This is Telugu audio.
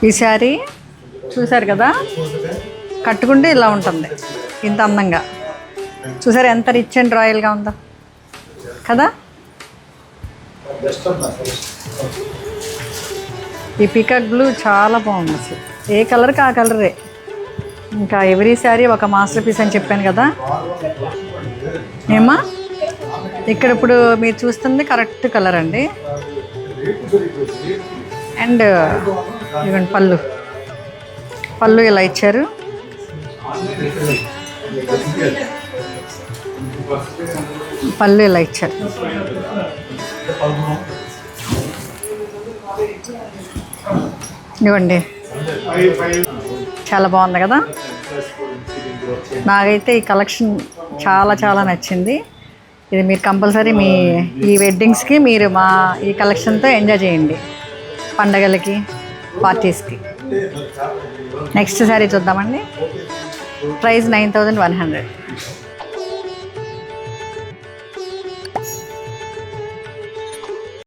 ఈ శారీ చూసారు కదా, కట్టుకుంటే ఇలా ఉంటుంది, ఇంత అందంగా. చూసారు ఎంత రిచ్ అండ్ రాయల్గా ఉందో కదా. ఈ పీకాక్ బ్లూ చాలా బాగుంది అసలు, ఏ కలర్కి ఆ కలరే. ఇంకా ఎవ్రీ శారీ ఒక మాస్టర్ పీస్ అని చెప్పాను కదా. ఏమా ఇక్కడ ఇప్పుడు మీరు చూస్తుంది కరెక్ట్ కలర్ అండి. అండ్ ఇవ్వండి పళ్ళు ఇలా ఇచ్చారు. పళ్ళు ఇలా ఇచ్చారు. ఇవ్వండి, చాలా బాగుంది కదా. నాకైతే ఈ కలెక్షన్ చాలా చాలా నచ్చింది. ఇది మీరు కంపల్సరీ మీ ఈ వెడ్డింగ్స్కి మీరు మా ఈ కలెక్షన్తో ఎంజాయ్ చేయండి, పండగలకి, పార్టీస్కి. నెక్స్ట్ శారీ చూద్దామండి. ప్రైస్ 9100.